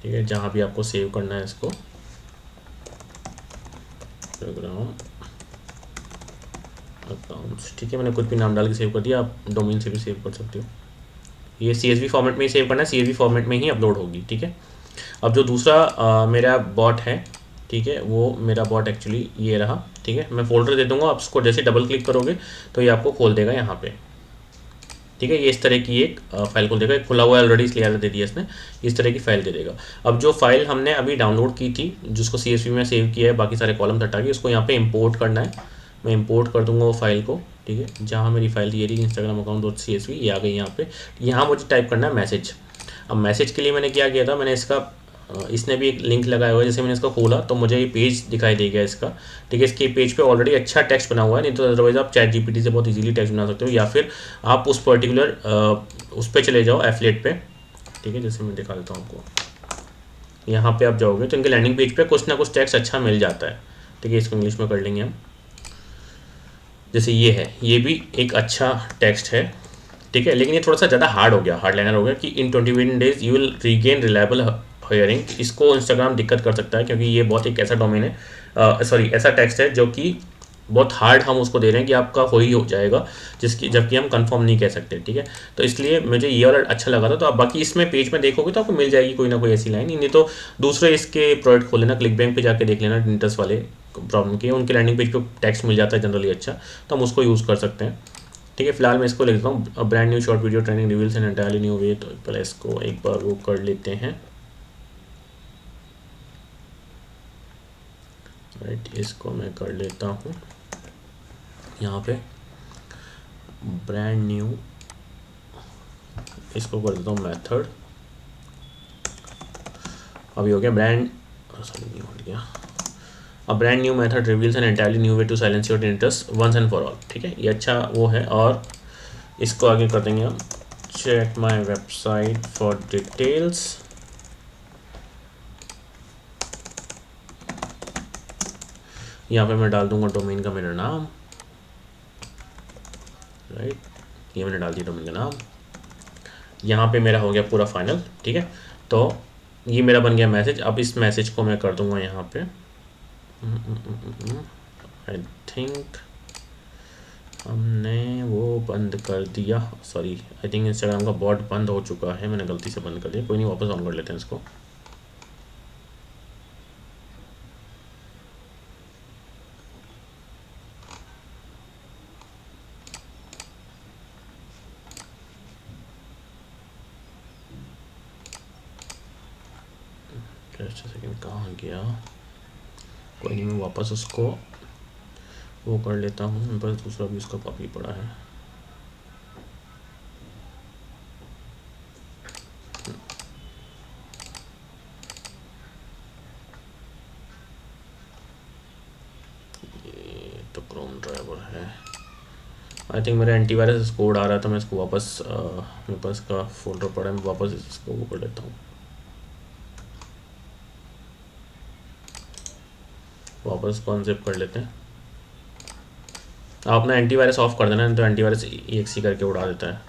ठीक है, जहाँ भी आपको सेव करना है इसको, प्रोग्राम अकाउंट्स, ठीक है, मैंने कुछ भी नाम डाल के सेव कर दिया, आप डोमेन से भी सेव कर सकते हो। ये CSV फॉर्मेट में ही सेव करना है, CSV फॉर्मेट में ही अपलोड होगी, ठीक है। अब जो दूसरा मेरा बॉट है, ठीक है, वो मेरा बॉट एक्चुअली ये रहा, ठीक है। मैं फोल्डर दे दूंगा, आप उसको जैसे डबल क्लिक करोगे तो ये आपको खोल देगा यहाँ पे, ठीक है। ये इस तरह की एक फाइल खोल देगा, खुला हुआ ऑलरेडी इसलिए दे दिया इसने, इस तरह की फाइल दे देगा। अब जो फाइल हमने अभी डाउनलोड की थी, जिसको CSV में सेव किया है, बाकी सारे कॉलम हटा के उसको यहाँ पे इंपोर्ट करना है। मैं इंपोर्ट कर दूंगा वो फाइल को, ठीक है। जहाँ मेरी फाइल थी ये रही, इंस्टाग्राम अकाउंट .csv, ये आ गई यहाँ पे। यहाँ मुझे टाइप करना है मैसेज। अब मैसेज के लिए मैंने क्या किया था, मैंने इसका इसने भी एक लिंक लगाया हुआ है, जैसे मैंने इसको खोला तो मुझे ये पेज दिखाई दे गया इसका, ठीक है। इसके पेज पे ऑलरेडी अच्छा टेक्स्ट बना हुआ है, नहीं तो अदरवाइज आप चैट GPT से बहुत इजीली टेक्स्ट बना सकते हो, या फिर आप उस पर्टिकुलर उस पर चले जाओ एफिलिएट पे, ठीक है। जैसे मैं दिखा देता हूँ आपको, यहाँ पे आप जाओगे तो इनके लैंडिंग पेज पे कुछ ना कुछ टेक्स्ट अच्छा मिल जाता है, ठीक है। इसको इंग्लिश में कर लेंगे हम, जैसे ये है, ये भी एक अच्छा टेक्स्ट है, ठीक है। लेकिन ये थोड़ा सा ज़्यादा हार्ड हो गया, हार्ड लाइनर हो गया कि इन 21 days you will regain reliable hiring. इसको इंस्टाग्राम दिक्कत कर सकता है, क्योंकि ये बहुत एक ऐसा डोमेन है, सॉरी ऐसा टेक्स्ट है जो कि बहुत हार्ड हम उसको दे रहे हैं कि आपका हो जाएगा, जिसकी जबकि हम कंफर्म नहीं कह सकते, ठीक है। तो इसलिए मुझे ये वाला अच्छा लगा था। तो आप बाकी इसमें पेज में देखोगे तो आपको मिल जाएगी कोई ना कोई ऐसी लाइन, नहीं तो दूसरे इसके प्रोडक्ट खोल लेना, क्लिक बैंक पे जाके देख लेना, डिंटस वाले प्रॉब्लम की उनके लैंडिंग पेज पे टेक्स्ट मिल जाता है जनरली अच्छा, तो हम उसको यूज़ कर सकते हैं, ठीक है। फिलहाल मैं इसको लिख देता हूँ, brand new short video training reveals an entirely new वे। तो पहले इसको एक बार वो कर लेते हैं, राइट। इसको मैं कर लेता हूँ यहाँ पे ब्रांड न्यू, इसको कर देता हूँ मेथड। अभी हो गया ब्रांड, सॉरी नहीं हो गया, अब brand new method reveals an entirely new way to silence your tinnitus once and for all, ठीक है। ये अच्छा वो है। और इसको आगे कर देंगे हम, check my website for details, यहाँ पे मैं डाल दूंगा डोमेन का मेरा नाम, राइट। ये मैंने डाल दिया डोमेन का नाम, यहाँ पे मेरा हो गया पूरा फाइनल, ठीक है। तो ये मेरा बन गया मैसेज। अब इस मैसेज को मैं कर दूंगा यहाँ पे, आई थिंक हमने वो बंद कर दिया, सॉरी आई थिंक इंस्टाग्राम का बॉट बंद हो चुका है, मैंने गलती से बंद कर दिया। कोई नहीं, वापस ऑन कर लेते हैं इसको। जस्ट सेकेंड, कहाँ गया, कोई नहीं, मैं वापस उसको वो कर लेता हूँ। मेरे पास दूसरा भी उसका कॉपी पड़ा है, ये तो क्रोम ड्राइवर है। आई थिंक मेरा एंटीवायरस कोड आ रहा था, मैं इसको वापस मेरे पास का फोल्डर पड़ा है, मैं वापस इसको वो कर लेता हूँ, वापस कॉन्सेप्ट कर लेते हैं। आप ना एंटीवायरस ऑफ कर देना, नहीं तो एंटीवायरस EXE करके उड़ा देता है।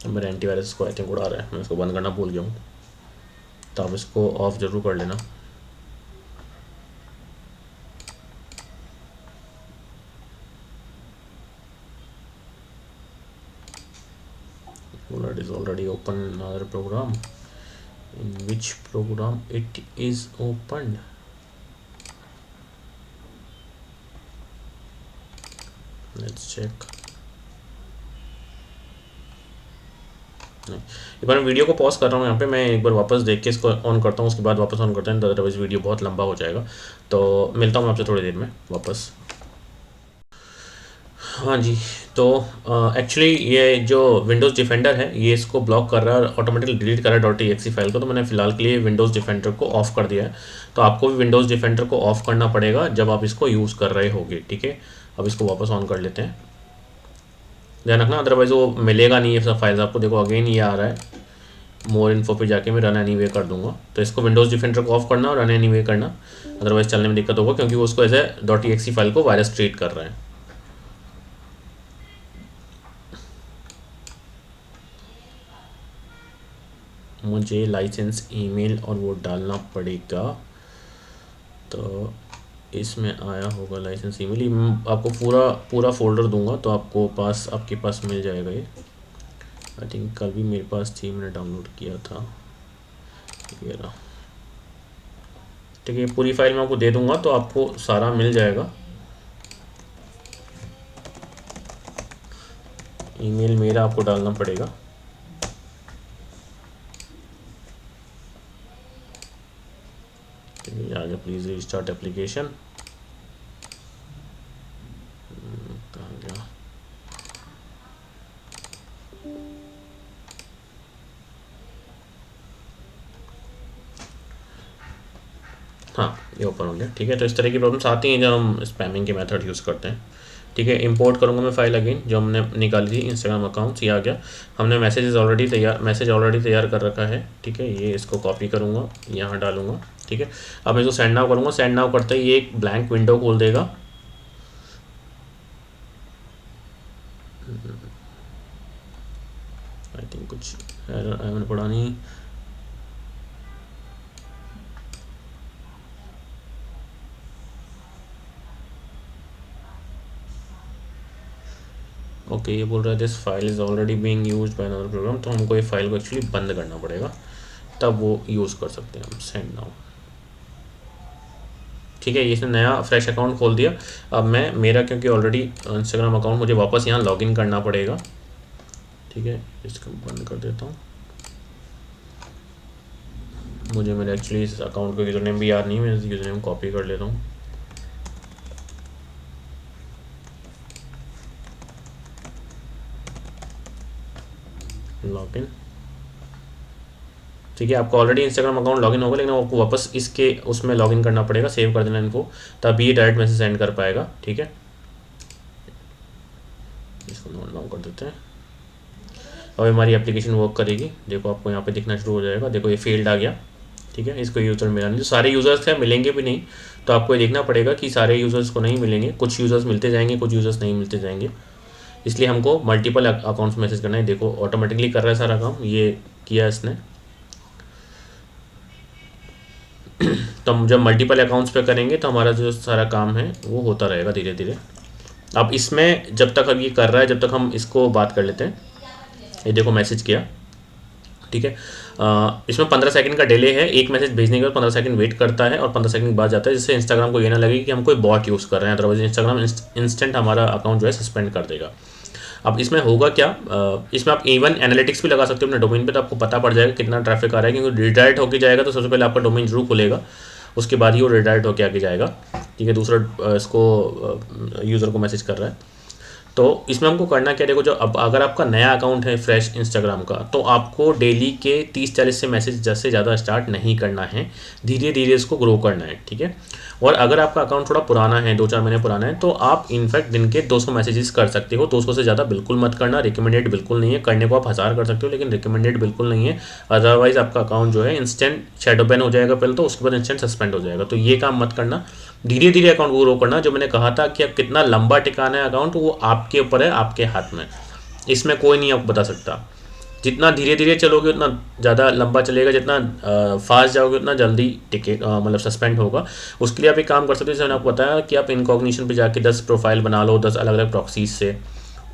अब मेरा एंटीवायरस को आई थिंक उड़ा रहा है, मैं इसको बंद करना भूल गया हूँ, तो आप इसको ऑफ ज़रूर कर लेना। It is already open another program. In which program it is opened? Let's check. नहीं, एक बार मैं वीडियो को पॉज कर रहा हूँ यहाँ पे, मैं एक बार वापस देख के इसको ऑन करता हूँ, उसके बाद वापस ऑन करते हैं, तो अदरवाइज वीडियो बहुत लंबा हो जाएगा। तो मिलता हूँ आपसे थोड़ी देर में वापस। हाँ जी, तो एक्चुअली ये जो विंडोज़ डिफेंडर है ये इसको ब्लॉक कर रहा है और ऑटोमेटिकली डिलीट कर रहा है .exe फाइल को। तो मैंने फ़िलहाल के लिए विंडोज़ डिफेंडर को ऑफ़ कर दिया है। तो आपको भी विंडोज़ डिफेंडर को ऑफ़ करना पड़ेगा जब आप इसको यूज़ कर रहे होगे, ठीक है। अब इसको वापस ऑन कर लेते हैं, ध्यान रखना अदरवाइज़ वो मिलेगा नहीं ये सब फाइल्स आपको। देखो अगेन ये आ रहा है, मोर इन्फो पे जाके मैं रन एनीवे कर दूंगा। तो इसको विंडोज़ डिफेंडर को ऑफ करना और रन एनीवे करना, अदरवाइज़ चलने में दिक्कत होगा, क्योंकि वो उसको एज ए .exe फाइल को वायरस ट्रीट कर रहा है। मुझे लाइसेंस ईमेल और वो डालना पड़ेगा। तो इसमें आया होगा लाइसेंस ईमेल, आपको पूरा फ़ोल्डर दूंगा तो आपके पास मिल जाएगा ये। आई थिंक कल भी मेरे पास थी, मैंने डाउनलोड किया था ये रहा। ठीक है, पूरी फाइल मैं आपको दे दूंगा तो आपको सारा मिल जाएगा। ईमेल मेरा आपको डालना पड़ेगा। आगे प्लीज़ रीस्टार्ट एप्लीकेशन, कहाँ गया? हाँ, ये ओपन हो गया। ठीक है, तो इस तरह की प्रॉब्लम्स आती हैं जब हम स्पैमिंग के मेथड यूज़ करते हैं। ठीक है, इंपोर्ट करूँगा मैं फ़ाइल अगेन जो हमने निकाली थी इंस्टाग्राम अकाउंट, ये आ गया। हमने मैसेज ऑलरेडी तैयार कर रखा है। ठीक है, ये इसको कॉपी करूँगा, यहाँ डालूँगा। ठीक है, अब मैं इसको सेंड नाउ करूँगा। सेंड नाउ करते ही ये एक ब्लैंक विंडो खोल देगा। आई थिंक कुछ मैंने पढ़ा नहीं। ओके, ये बोल रहा है this file is already being used by another program, तो हमको ये फाइल को एक्चुअली बंद करना पड़ेगा, तब वो यूज़ कर सकते हैं हम। Send now. ठीक है, इसने नया फ्रेश अकाउंट खोल दिया। अब मेरा क्योंकि ऑलरेडी इंस्टाग्राम अकाउंट, मुझे वापस यहाँ लॉगिन करना पड़ेगा। ठीक है, इसको बंद कर देता हूँ। मुझे मेरे एक्चुअली इस अकाउंट का यूज़र नेम भी याद नहीं है, मैं इस यूज़र नेम कॉपी कर लेता हूँ। लॉगिन। ठीक है, आपको ऑलरेडी इंस्टाग्राम अकाउंट लॉगिन होगा, लेकिन आपको वापस इसके उसमें लॉगिन करना पड़ेगा, सेव कर देना इनको, तभी ये डायरेक्ट मैसेज सेंड कर पाएगा। ठीक है, इसको नोट डाउन कर देते हैं। अब हमारी एप्लीकेशन वर्क करेगी। देखो, आपको यहाँ पे दिखना शुरू हो जाएगा। देखो, ये फेल्ड आ गया। ठीक है, इसको यूज़र मिला नहीं, जो सारे यूज़र्स थे मिलेंगे भी नहीं, तो आपको ये देखना पड़ेगा कि सारे यूज़र्स को नहीं मिलेंगे, कुछ यूज़र्स मिलते जाएंगे, कुछ यूज़र्स नहीं मिलते जाएंगे। इसलिए हमको मल्टीपल अकाउंट्स मैसेज करना है। देखो, ऑटोमेटिकली कर रहा है सारा काम, ये किया इसने। तो हम जब मल्टीपल अकाउंट्स पे करेंगे तो हमारा जो सारा काम है वो होता रहेगा धीरे धीरे। अब इसमें जब तक अब ये कर रहा है, जब तक हम इसको बात कर लेते हैं। ये देखो, मैसेज किया। ठीक है, इसमें 15 सेकंड का डिले है। एक मैसेज भेजने के बाद 15 सेकंड वेट करता है और 15 सेकंड बाद जाता है, जिससे इंस्टाग्राम को ये ना लगे कि हम कोई बॉट यूज़ कर रहे हैं, अदरवाइज इंस्टाग्राम इंस्टेंट हमारा अकाउंट जो है सस्पेंड कर देगा। अब इसमें होगा क्या, इसमें आप इवन एनालिटिक्स भी लगा सकते हो अपने डोमेन पे, तो आपको पता पड़ जाएगा कितना ट्रैफिक आ रहा है, क्योंकि रिडायरेक्ट होकर जाएगा तो सबसे पहले आपका डोमेन जरूर खुलेगा, उसके बाद ही वो रिडायरेक्ट होकर आगे जाएगा। ठीक है, दूसरा इसको यूज़र को मैसेज कर रहा है। तो इसमें हमको करना क्या, देखो, जो अब अगर आपका नया अकाउंट है फ्रेश इंस्टाग्राम का, तो आपको डेली के 30-40 से मैसेज से ज़्यादा स्टार्ट नहीं करना है, धीरे धीरे इसको ग्रो करना है। ठीक है, और अगर आपका अकाउंट थोड़ा पुराना है, 2-4 महीने पुराना है, तो आप इनफैक्ट दिन के 200 मैसेजेस कर सकते हो। 200 से ज़्यादा बिल्कुल मत करना, रिकमेंडेड बिल्कुल नहीं है। करने को आप 1000 कर सकते हो, लेकिन रिकमेंडेड बिल्कुल नहीं है। अदरवाइज आपका अकाउंट जो है इंस्टेंट शैडो बैन हो जाएगा पहले, तो उसके बाद इंस्टेंट सस्पेंड हो जाएगा। तो ये काम मत करना, धीरे धीरे अकाउंट को ग्रो करना। जो मैंने कहा था कि आप कितना लंबा टिकाना है अकाउंट, वो आपके ऊपर है, आपके हाथ में। इसमें कोई नहीं आपको बता सकता। जितना धीरे धीरे चलोगे उतना ज़्यादा लंबा चलेगा, जितना फास्ट जाओगे उतना जल्दी टिके मतलब सस्पेंड होगा। उसके लिए आप एक काम कर सकते हो, जैसे मैंने आपको बताया कि आप इनकॉग्निशन पे जाके 10 प्रोफाइल बना लो, 10 अलग अलग प्रॉक्सीज से।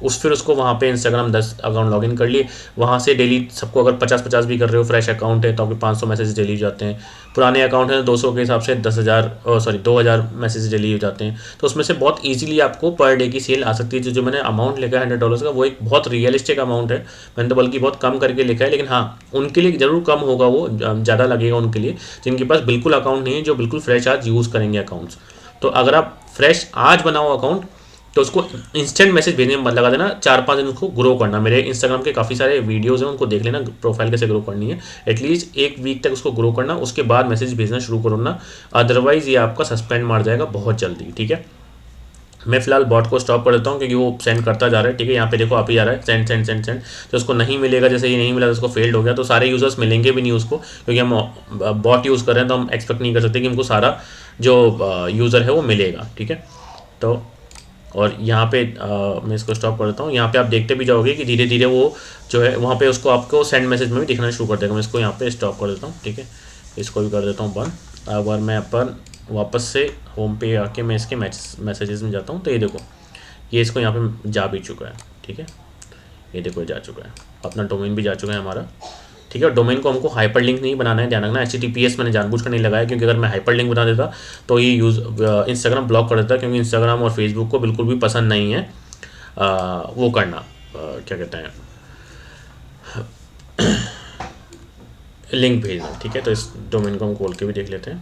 फिर उसको वहाँ पे इंस्टाग्राम 10 अकाउंट लॉगिन कर लिए, वहाँ से डेली सबको अगर 50-50 भी कर रहे हो, फ्रेश अकाउंट है तो आपके 500 मैसेज डेली हो जाते हैं। पुराने अकाउंट है तो 200 के हिसाब से 2000 मैसेज डेली हो जाते हैं। तो उसमें से बहुत ईजिली आपको पर डे की सेल आ सकती है। जो मैंने अमाउंट लिखा है $100 का, वो एक बहुत रियलिस्टिक अमाउंट है। मैंने तो बल्कि बहुत कम करके लिखा है, लेकिन हाँ, उनके लिए ज़रूर कम होगा, वो ज़्यादा लगेगा उनके लिए जिनके पास बिल्कुल अकाउंट नहीं है, जो बिल्कुल फ्रेश आज यूज़ करेंगे अकाउंट्स। तो अगर आप फ्रेश आज बनाओ अकाउंट, तो उसको इंस्टेंट मैसेज भेजने में मत लगा देना, 4-5 दिन उसको ग्रो करना। मेरे इंस्टाग्राम के काफ़ी सारे वीडियोज़ हैं, उनको देख लेना, प्रोफाइल कैसे ग्रो करनी है। एटलीस्ट 1 वीक तक उसको ग्रो करना, उसके बाद मैसेज भेजना शुरू करो ना, अदरवाइज़ ये आपका सस्पेंड मार जाएगा बहुत जल्दी। ठीक है, मैं फिलहाल बॉट को स्टॉप कर देता हूँ, क्योंकि वो सेंड करता जा रहा है। ठीक है, यहाँ पे देखो आप ही आ रहा है सेंड सेंड सेंड सेंड, तो उसको नहीं मिलेगा। जैसे ये नहीं मिला तो उसको फेल्ड हो गया, तो सारे यूज़र्स मिलेंगे भी नहीं उसको, क्योंकि हम बॉट यूज़ कर रहे हैं, तो हम एक्सपेक्ट नहीं कर सकते कि हमको सारा जो यूज़र है वो मिलेगा। ठीक है, तो और यहाँ पे मैं इसको स्टॉप कर देता हूँ। यहाँ पे आप देखते भी जाओगे कि धीरे धीरे वो जो है वहाँ पे उसको आपको सेंड मैसेज में भी दिखना शुरू कर देगा। मैं इसको यहाँ पे स्टॉप कर देता हूँ। ठीक है, इसको भी कर देता हूँ बंद। अगर मैं अपन वापस से होम पे आके मैं इसके मैसेजेस में जाता हूँ, तो ये देखो ये इसको यहाँ पे जा भी चुका है। ठीक है, ये देखो जा चुका है, अपना डोमेन भी जा चुका है हमारा। ठीक है, डोमेन को हमको हाइपर लिंक नहीं बनाना है, ध्यान रखना। HTTPS मैंने जानबूझकर नहीं लगाया, क्योंकि अगर मैं हाइपर लिंक बना देता तो ये इंस्टाग्राम ब्लॉक कर देता, क्योंकि इंस्टाग्राम और फेसबुक को बिल्कुल भी पसंद नहीं है वो करना, क्या कहते हैं, लिंक भेजना। ठीक है, तो इस डोमेन को हम खोल के भी देख लेते हैं।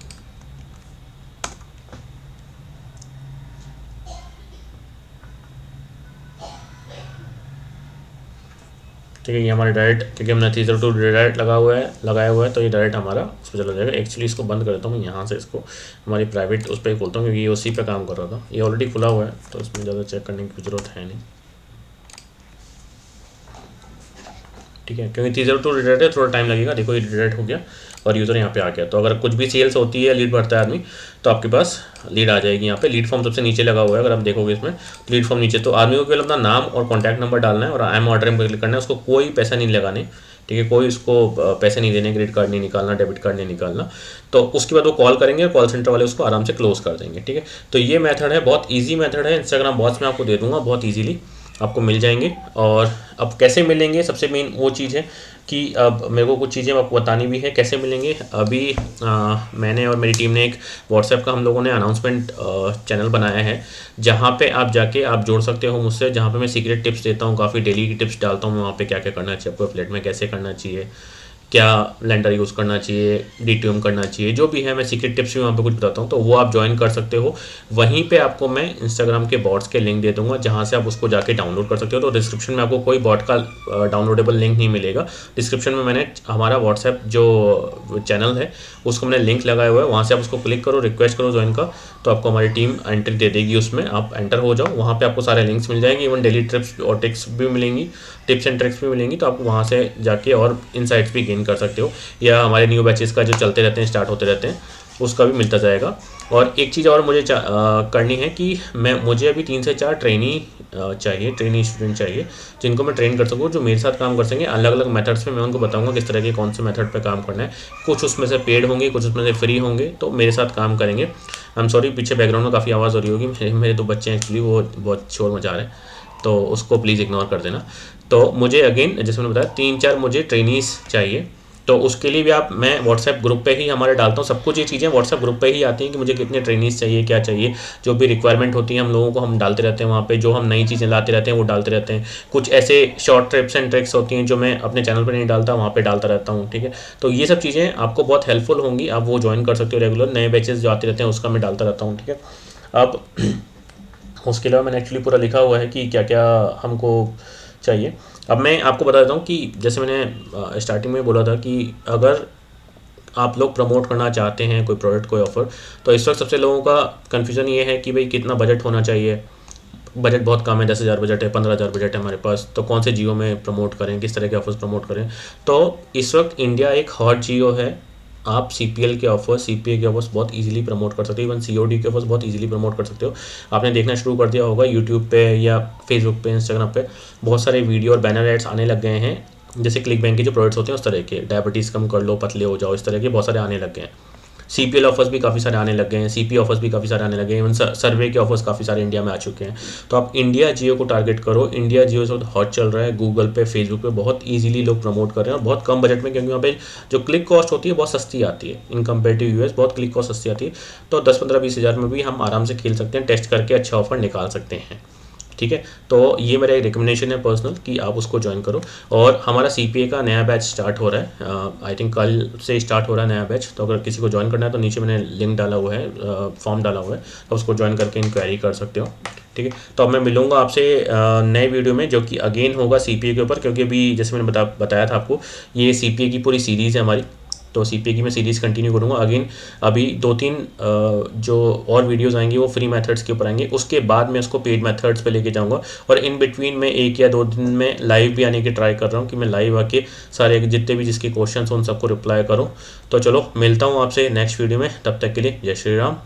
ठीक है, ये हमारे डायरेक्ट, क्योंकि हमने 302 डायरेक्ट लगाया हुआ है तो ये डायरेक्ट हमारा उस पर चला जाएगा। एक्चुअली इसको बंद कर देता हूँ यहाँ से, इसको हमारी प्राइवेट उस पर ही खोलता हूँ, क्योंकि ये उसी पे काम कर रहा था। ये ऑलरेडी खुला हुआ है तो इसमें ज़्यादा चेक करने की ज़रूरत है नहीं। ठीक है, क्योंकि 302 रिडायरेक्ट है, थोड़ा टाइम लगेगा। देखो ये रिडायरेक्ट हो गया और यूज़र यहाँ पे आ गया। तो अगर कुछ भी सेल्स होती है, लीड भरता है आदमी, तो आपके पास लीड आ जाएगी। यहाँ पे लीड फॉर्म सबसे नीचे लगा हुआ है, अगर आप देखोगे इसमें लीड फॉर्म नीचे, तो आदमी को केवल अपना नाम और कॉन्टैक्ट नंबर डालना है और आई एम ऑर्डरिंग पर क्लिक करना है। उसको कोई पैसा नहीं लगाने, ठीक है, कोई उसको पैसे नहीं देने, क्रेडिट कार्ड नहीं निकालना, डेबिट कार्ड नहीं निकालना। तो उसके बाद वो कॉल करेंगे और कॉल सेंटर वाले उसको आराम से क्लोज कर देंगे। ठीक है, तो ये मेथड है, बहुत ईजी मेथड है। इंस्टाग्राम बॉट्स में आपको दे दूंगा, बहुत ईजीली आपको मिल जाएंगे। और अब कैसे मिलेंगे, सबसे मेन वो चीज़ है कि अब मेरे को कुछ चीज़ें आपको बतानी भी है कैसे मिलेंगे। अभी मैंने और मेरी टीम ने एक व्हाट्सएप का हम लोगों ने अनाउंसमेंट चैनल बनाया है, जहाँ पे आप जाके आप जोड़ सकते हो मुझसे, जहाँ पे मैं सीक्रेट टिप्स देता हूँ, काफ़ी डेली की टिप्स डालता हूँ वहाँ पे, क्या क्या करना चाहिए आपको एफिलिएट में, कैसे करना चाहिए, क्या लेंडर यूज़ करना चाहिए, DTM करना चाहिए, जो भी है मैं सीक्रेट टिप्स भी वहाँ पे कुछ बताता हूँ, तो वो आप ज्वाइन कर सकते हो। वहीं पे आपको मैं इंस्टाग्राम के बॉट्स के लिंक दे दूँगा, जहाँ से आप उसको जाके डाउनलोड कर सकते हो। तो डिस्क्रिप्शन में आपको कोई बॉट का डाउनलोडेबल लिंक नहीं मिलेगा। डिस्क्रिप्शन में मैंने हमारा व्हाट्सएप जो चैनल है उसको मैंने लिंक लगाया हुआ है, वहाँ से आप उसको क्लिक करो, रिक्वेस्ट करो ज्वाइन का, तो आपको हमारी टीम एंट्री दे देगी, उसमें आप एंटर हो जाओ। वहाँ पे आपको सारे लिंक्स मिल जाएंगे, इवन डेली टिप्स और टिप्स भी मिलेंगी, टिप्स एंड ट्रिक्स भी मिलेंगी, तो आप वहाँ से जाके और इनसाइट्स भी गेन कर सकते हो, या हमारे न्यू बैचेस का जो चलते रहते हैं, स्टार्ट होते रहते हैं, उसका भी मिलता जाएगा। और एक चीज़ और मुझे करनी है कि मुझे अभी 3 से 4 चाहिए, ट्रेनी स्टूडेंट चाहिए, जिनको मैं ट्रेन कर सकूँ, जो मेरे साथ काम कर सकेंगे। अलग अलग मेथड्स में मैं उनको बताऊंगा किस तरह के कौन से मेथड पे काम करना है। कुछ उसमें से पेड होंगे, कुछ उसमें से फ्री होंगे, तो मेरे साथ काम करेंगे। आई एम सॉरी, पीछे बैकग्राउंड में काफ़ी आवाज़ हो रही होगी, मेरे 2 बच्चे हैं एक्चुअली, वो बहुत शोर मचा रहे हैं, तो उसको प्लीज़ इग्नोर कर देना। तो मुझे अगेन जैसे मैंने बताया 3-4 मुझे ट्रेनीज़ चाहिए, तो उसके लिए भी मैं व्हाट्सएप ग्रुप पे ही हमारे डालता हूँ सब कुछ। ये चीज़ें व्हाट्सएप ग्रुप पे ही आती हैं कि मुझे कितने ट्रेनीज़ चाहिए, क्या चाहिए, जो भी रिक्वायरमेंट होती है हम लोगों को हम डालते रहते हैं वहाँ पे। जो हम नई चीज़ें लाते रहते हैं वो डालते रहते हैं। कुछ ऐसे शॉर्ट टिप्स एंड ट्रिक्स होती हैं जो मैं अपने चैनल पर नहीं डालता, वहाँ पर डालता रहता हूँ। ठीक है, तो ये सब चीज़ें आपको बहुत हेल्पफुल होंगी, आप वो ज्वाइन कर सकते हो। रेगुलर नए बैचेस जो आते रहते हैं उसका मैं डालता रहता हूँ। ठीक है, अब उसके अलावा मैंने एक्चुअली पूरा लिखा हुआ है कि क्या क्या हमको चाहिए। अब मैं आपको बता देता हूँ कि जैसे मैंने स्टार्टिंग में बोला था कि अगर आप लोग प्रमोट करना चाहते हैं कोई प्रोडक्ट, कोई ऑफ़र, तो इस वक्त सबसे लोगों का कन्फ्यूज़न ये है कि भाई कितना बजट होना चाहिए। बजट बहुत कम है, 10,000 बजट है, 15,000 बजट है हमारे पास, तो कौन से जियो में प्रमोट करें, किस तरह के ऑफर्स प्रमोट करें। तो इस वक्त इंडिया एक हॉट जियो है। आप CPL के ऑफर्स, CPA के ऑफर्स बहुत इजीली प्रमोट कर सकते हो, इवन COD के ऑफर्स बहुत इजीली प्रमोट कर सकते हो। आपने देखना शुरू कर दिया होगा यूट्यूब पे या फेसबुक पे, इंस्टाग्राम पे बहुत सारे वीडियो और बैनर एड्स आने लग गए हैं, जैसे क्लिक बैंक के जो प्रोडक्ट्स होते हैं उस तरह के, डायबिटीज़ कम कर लो, पतले हो जाओ, इस तरह के बहुत सारे आने लग गए हैं। CPL ऑफर्स भी काफ़ी सारे आने लग गए हैं, CP ऑफर्स भी काफ़ी सारे आने लगे हैं, इवन सर्वे के ऑफर्स काफ़ी सारे इंडिया में आ चुके हैं। तो आप इंडिया जियो को टारगेट करो। इंडिया जियो इस वक्त हॉट चल रहा है, गूगल पे, फेसबुक पे बहुत इजीली लोग प्रमोट कर रहे हैं और बहुत कम बजट में, क्योंकि वहाँ पे जो क्लिक कॉस्ट होती है बहुत सस्ती आती है इन कंपेरेटिव US, बहुत क्लिक कॉस्ट सस्ती आती है। तो 10-15-20 हज़ार में भी हम आराम से खेल सकते हैं, टेस्ट करके अच्छा ऑफर निकाल सकते हैं। ठीक है, तो ये मेरा एक रिकमेंडेशन है पर्सनल कि आप उसको ज्वाइन करो। और हमारा CPA का नया बैच स्टार्ट हो रहा है, आई थिंक कल से स्टार्ट हो रहा है नया बैच। तो अगर किसी को ज्वाइन करना है तो नीचे मैंने लिंक डाला हुआ है, फॉर्म डाला हुआ है, तो उसको ज्वाइन करके इंक्वायरी कर सकते हो। ठीक है, तो अब मैं मिलूंगा आपसे नए वीडियो में, जो कि अगेन होगा CPA के ऊपर, क्योंकि अभी जैसे मैंने बताया था आपको, ये CPA की पूरी सीरीज़ है हमारी। तो CPA की मैं सीरीज़ कंटिन्यू करूँगा। अगेन अभी 2-3 जो और वीडियोस आएंगी वो फ्री मेथड्स के ऊपर आएंगे, उसके बाद मैं उसको पेड मेथड्स पे लेके जाऊँगा। और इन बिटवीन में 1 या 2 दिन में लाइव भी आने की ट्राई कर रहा हूँ, कि मैं लाइव आके सारे जितने भी जिसके क्वेश्चन उन सबको रिप्लाई करूँ। तो चलो मिलता हूँ आपसे नेक्स्ट वीडियो में, तब तक के लिए जय श्री राम।